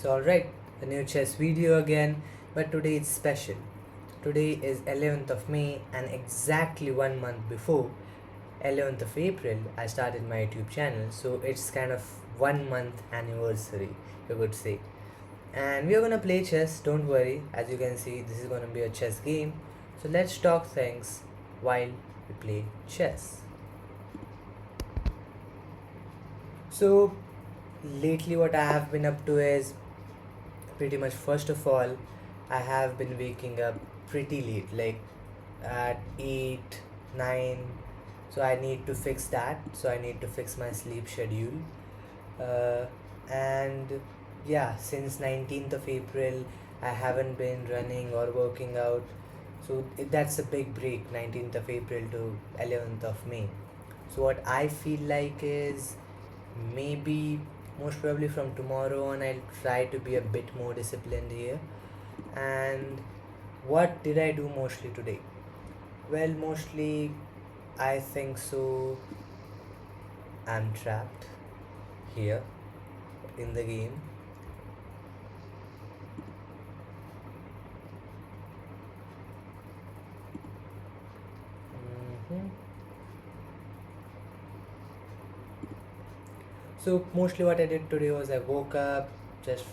So alright, a new chess video again, but today it's special. Today is 11th of May and exactly 1 month before 11th of April I started my YouTube channel, so it's kind of 1 month anniversary, you could say. And we are gonna play chess, don't worry, as you can see this is gonna be a chess game. So let's talk things while we play chess. So lately what I have been up to is pretty much, first of all, I have been waking up pretty late, like at 8 9. So I need to fix that, so I need to fix my sleep schedule. uh, and yeah, since 19th of April I haven't been running or working out, so that's a big break, 19th of April to 11th of May. So what I feel like is, maybe most probably from tomorrow on I'll try to be a bit more disciplined here. And what did I do mostly today? Well, mostly I think so I'm trapped here in the game. hmm So mostly what I did today was I woke up, just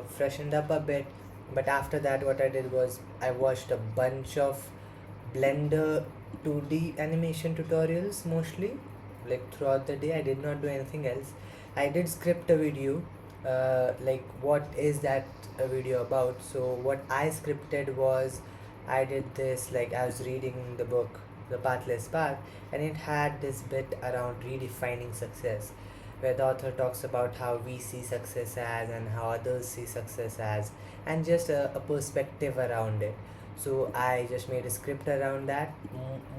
freshened up a bit. But after that, what I did was I watched a bunch of Blender 2D animation tutorials mostly. Like throughout the day, I did not do anything else. I did script a video. Like what is that a video about? So what I scripted was, I did this, like I was reading the book, The Pathless Path, and it had this bit around redefining success, where the author talks about how we see success as and how others see success as, and just a perspective around it. So I just made a script around that.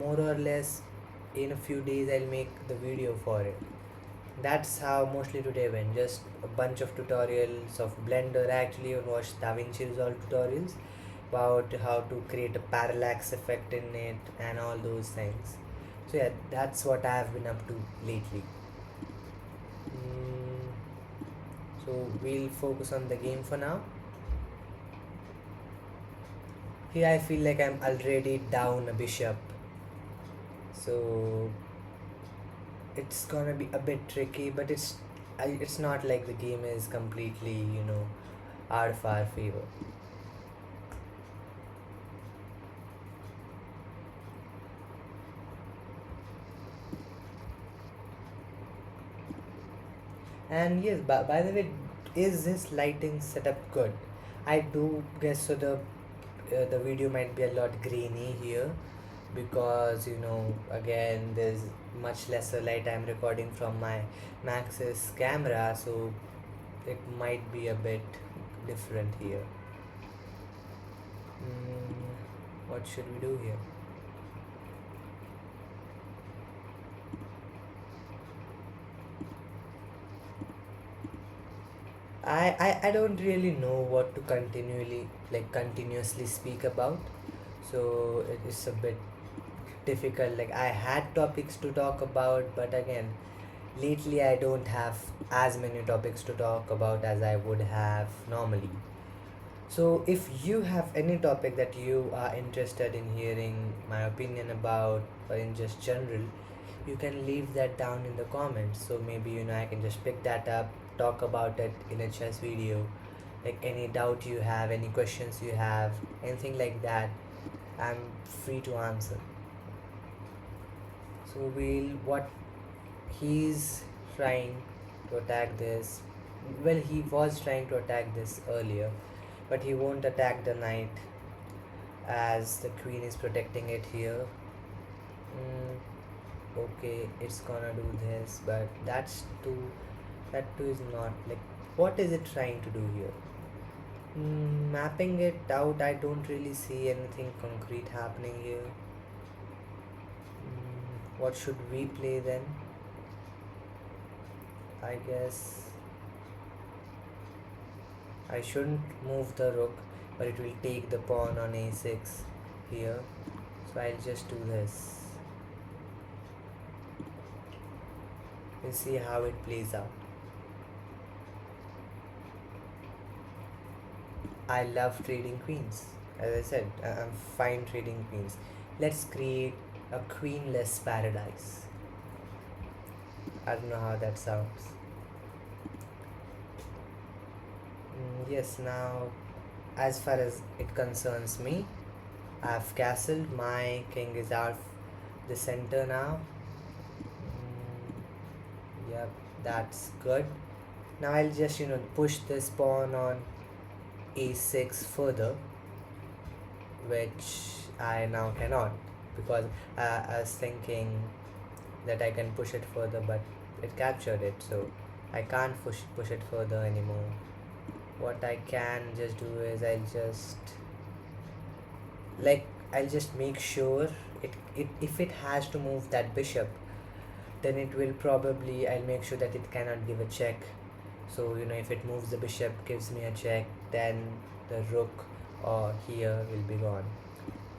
More or less, in a few days I'll make the video for it. That's how mostly today went. Just a bunch of tutorials of Blender. I actually even watched DaVinci Resolve tutorials about how to create a parallax effect in it and all those things. So yeah, that's what I have been up to lately. Mm, so we'll focus on the game for now. Here I feel like I'm already down a bishop, so it's gonna be a bit tricky, but it's not like the game is completely out of our favor. And yes, by the way, is this lighting setup good? I do guess so. The video might be a lot grainy here, because again there's much lesser light. I'm recording from my Max's camera, so it might be a bit different here. What should we do here? I don't really know what to continuously speak about, so it is a bit difficult. Like, I had topics to talk about, but again, lately I don't have as many topics to talk about as I would have normally. So if you have any topic that you are interested in hearing my opinion about, or in just general, you can leave that down in the comments. So maybe I can just pick that up, talk about it in a chess video. Like any doubt you have, any questions you have, anything like that, I'm free to answer. So what he's trying to attack this. Well, he was trying to attack this earlier, but he won't attack the knight as the queen is protecting it here. Mm, okay, it's gonna do this, but that too is not, like, what is it trying to do here? Mapping it out, I don't really see anything concrete happening here. What should we play then? I guess I shouldn't move the rook, but it will take the pawn on a6 here. So I'll just do this. We'll see how it plays out. I love trading queens. As I said, I'm fine trading queens. Let's create a queenless paradise. I don't know how that sounds. Yes, now as far as it concerns me, I've castled. My king is out the center now. Yep, that's good. Now I'll just push this pawn on a6 further, which I now cannot, because I was thinking that I can push it further, but it captured it, so I can't push it further anymore. What I can just do is I'll just make sure it if it has to move that bishop, then it will probably, I'll make sure that it cannot give a check. So if it moves the bishop, gives me a check, then the rook or here will be gone.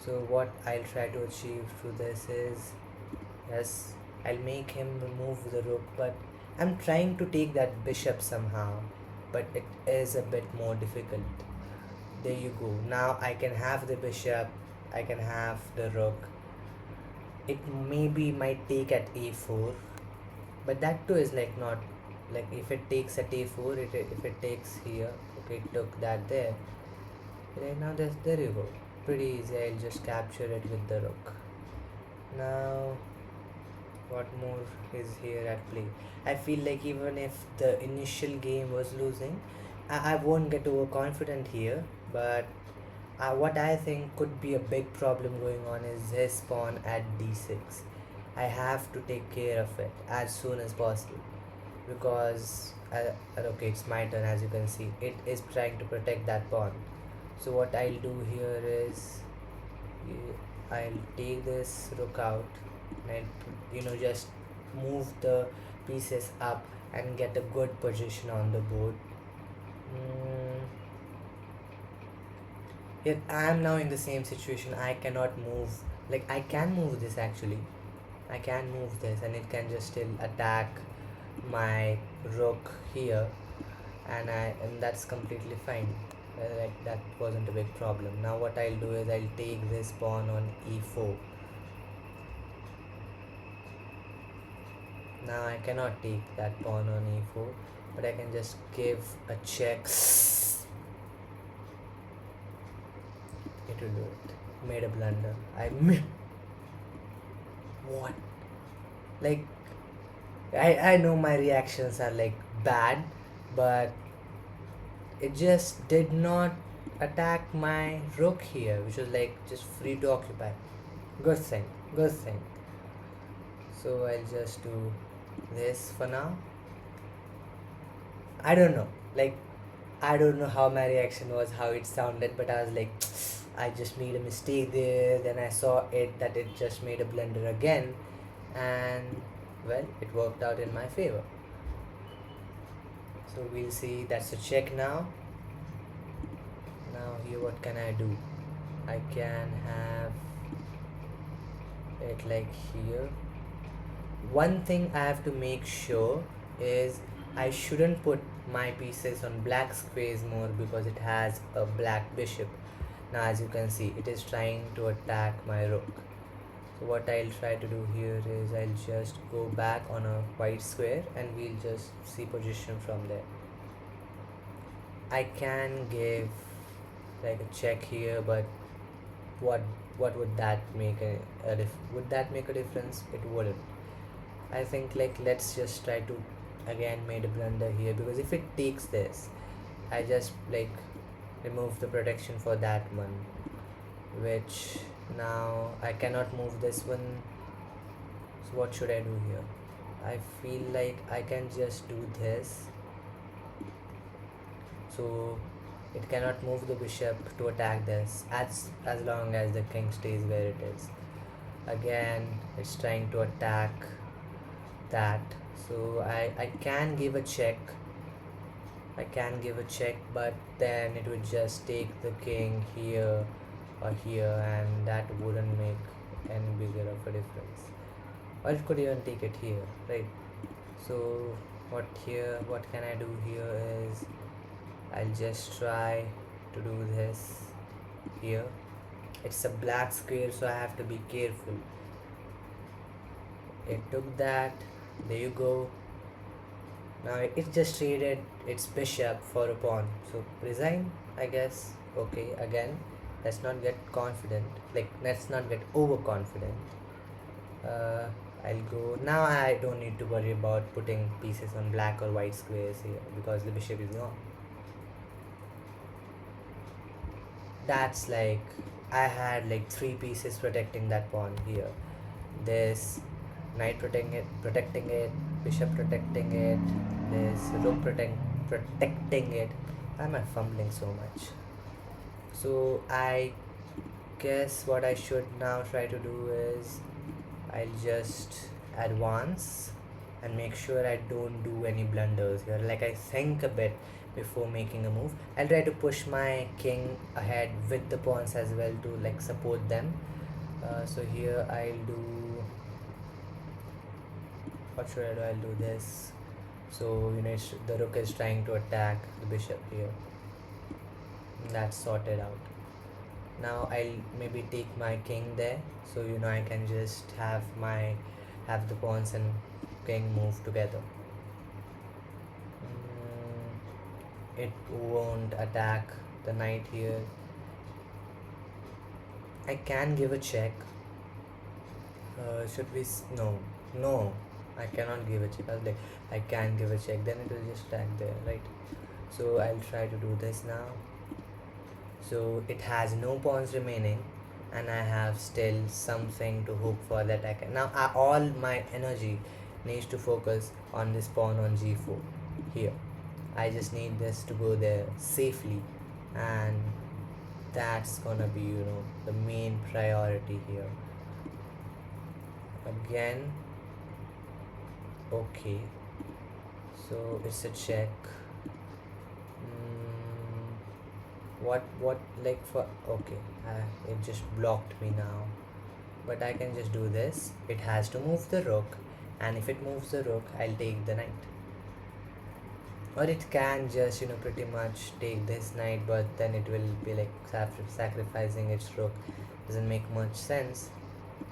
So what I'll try to achieve through this is, yes, I'll make him remove the rook, but I'm trying to take that bishop somehow, but it is a bit more difficult. There you go. Now I can have the bishop, I can have the rook. It maybe might take at a4, but that too is like not like, if it takes at a4, if it takes here, okay, it took that there. Right now, there you go. Pretty easy. I'll just capture it with the rook. Now, what more is here at play? I feel like even if the initial game was losing, I won't get overconfident here, but what I think could be a big problem going on is his pawn at d6. I have to take care of it as soon as possible, because okay, it's my turn. As you can see, it is trying to protect that pawn. So what I'll do here is, I'll take this rook out and just move the pieces up and get a good position on the board. Yet I am now in the same situation. I cannot move. Like, I can move this actually. I can move this and it can just still attack my rook here, and that's completely fine. Like, that wasn't a big problem. Now what I'll do is I'll take this pawn on e4. Now I cannot take that pawn on e4, but I can just give a check. It will do it. Made a blunder. What? Like, I know my reactions are like bad, but it just did not attack my rook here, which was like just free to occupy. Good thing, good thing. So I'll just do this for now. I don't know, like, I don't know how my reaction was, how it sounded, but I was like, I just made a mistake there. Then I saw that it just made a blunder again, and well, it worked out in my favor. So we'll see. That's a check now. Now here, what can I do? I can have it like here. One thing I have to make sure is I shouldn't put my pieces on black squares more, because it has a black bishop. Now as you can see, it is trying to attack my rook. So what I'll try to do here is I'll just go back on a white square and we'll just see position from there. I can give like a check here, but what would that make would that make a difference? It wouldn't. I think, like, let's just try to again made a blunder here, because if it takes this, I just like remove the protection for that one, which now I cannot move this one. So what should I do here? I feel like I can just do this, so it cannot move the bishop to attack this, as long as the king stays where it is. Again, it's trying to attack that, so I can give a check. But then it would just take the king here or here, and that wouldn't make any bigger of a difference. Or it could even take it here, right? So what can I do here is I'll just try to do this here. It's a black square, so I have to be careful. It took that. There you go. Now it just traded its bishop for a pawn. So resign, I guess. Okay, again, let's not get confident. Like, let's not get overconfident. Uh, I'll go. Now I don't need to worry about putting pieces on black or white squares here because the bishop is gone. That's like, I had like three pieces protecting that pawn here. This knight protecting it, bishop protecting it, this rook protecting it. Why am I fumbling so much? So I guess what I should now try to do is I'll just advance and make sure I don't do any blunders here. Like, I think a bit before making a move. I'll try to push my king ahead with the pawns as well to like support them. So here I'll do, what should I do? I'll do this. So the rook is trying to attack the bishop here. That's sorted out. Now I'll maybe take my king there, so I can just have the pawns and king move together. It won't attack the knight here. I can give a check. Should we? No, I cannot give a check. I was like, I can give a check, then it will just attack there, right? So I'll try to do this now. So it has no pawns remaining, and I have still something to hope for that I can. Now all my energy needs to focus on this pawn on g4 here. I just need this to go there safely, and that's gonna be the main priority here. Again, okay, so it's a check. What like for, okay, it just blocked me now, but I can just do this. It has to move the rook, and if it moves the rook, I'll take the knight. Or it can just pretty much take this knight, but then it will be like sacrificing its rook. Doesn't make much sense.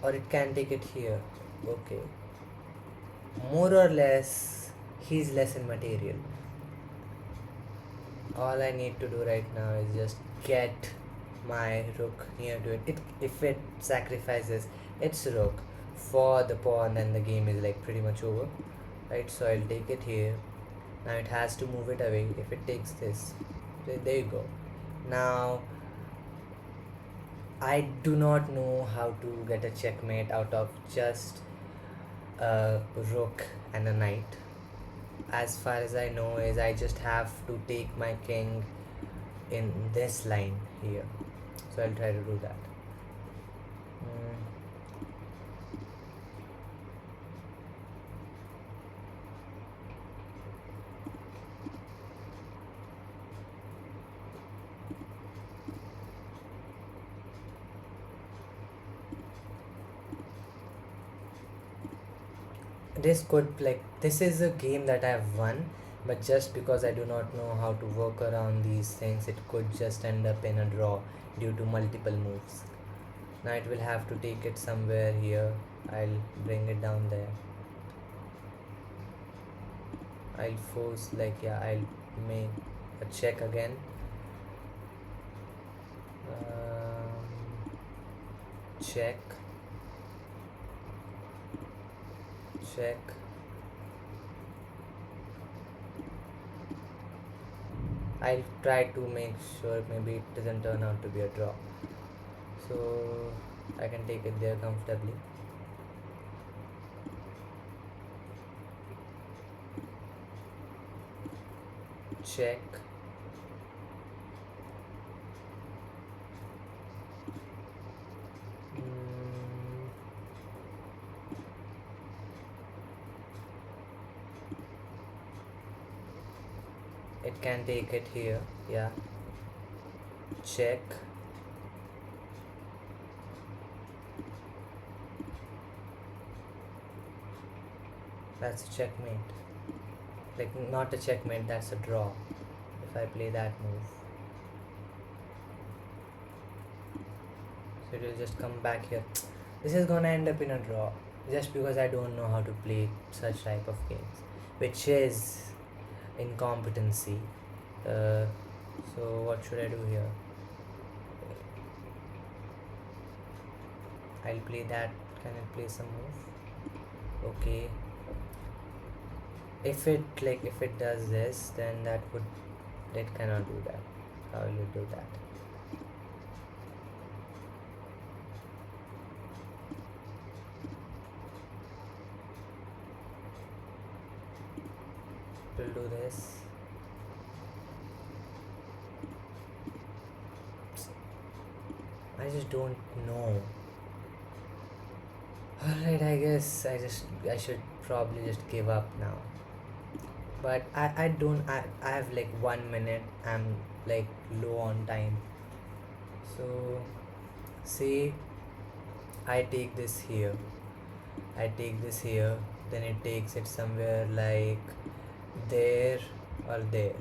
Or it can take it here. Okay, more or less he's less in material. All I need to do right now is just get my rook near to it. If it sacrifices its rook for the pawn, then the game is like pretty much over, right? So I'll take it here. Now it has to move it away. If it takes this, there you go. Now I do not know how to get a checkmate out of just a rook and a knight. As far as I know is I just have to take my king in this line here. So I'll try to do that. This is a game that I've won, but just because I do not know how to work around these things, it could just end up in a draw due to multiple moves. Now it will have to take it somewhere here. I'll bring it down there. I'll force, I'll make a check again. Check. I'll try to make sure maybe it doesn't turn out to be a draw, so I can take it there comfortably. Check. It can take it here, yeah. Check. That's a checkmate. Like, not a checkmate, that's a draw if I play that move. So it will just come back here. This is gonna end up in a draw just because I don't know how to play such type of games, which is incompetency. Uh, so what should I do here? I'll play that. Can I play some move? Okay. If it does this, then it cannot do that. How will it do that? It will do this. I just don't know. Alright, I guess I should probably just give up now. But I don't I have like 1 minute. I'm like low on time. So say I take this here. I take this here, then it takes it somewhere like there or there.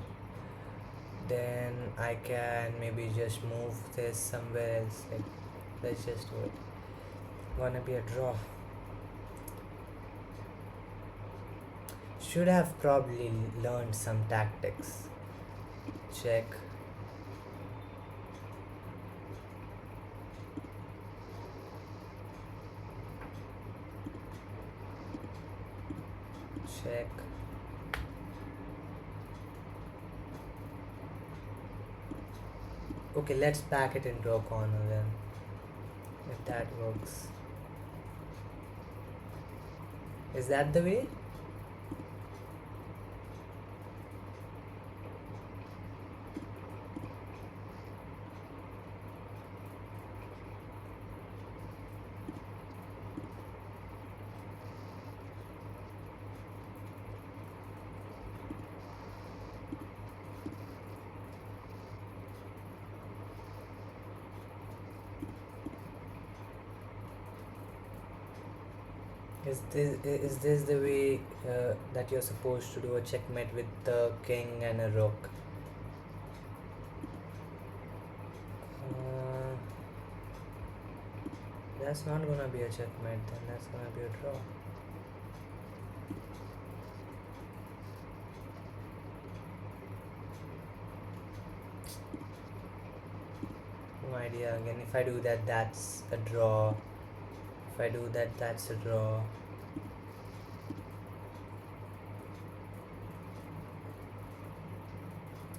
Then I can maybe just move this somewhere else. Like let's just do it. Gonna be a draw. Should have probably learned some tactics. Check. Check. Okay, let's back it into a corner then. If that works. Is that the way? Is this the way that you're supposed to do a checkmate with the king and a rook? Uh, that's not gonna be a checkmate then, that's gonna be a draw. No idea again. If I do that, that's a draw. If I do that, that's a draw.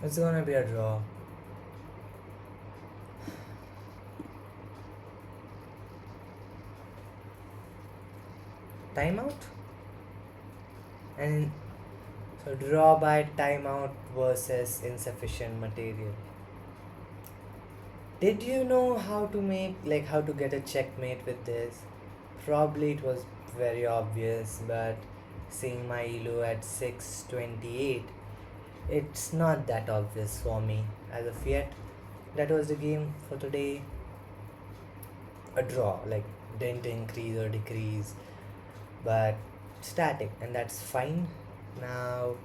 It's gonna be a draw. Timeout? And so draw by timeout versus insufficient material. Did you know how to how to get a checkmate with this? Probably it was very obvious, but seeing my elo at 628, it's not that obvious for me as of yet. That was the game for today. A draw, like didn't increase or decrease, but static, and that's fine. Now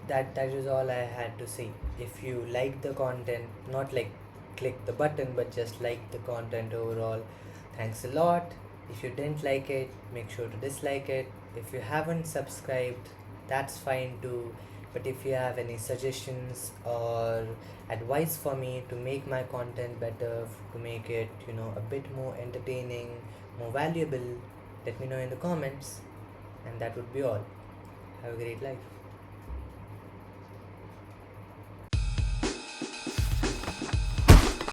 that is all I had to say. If you like the content, not like click the button, but just like the content overall, thanks a lot. If you didn't like it, make sure to dislike it. If you haven't subscribed, that's fine too. But if you have any suggestions or advice for me to make my content better, to make it, a bit more entertaining, more valuable, let me know in the comments. And that would be all. Have a great life.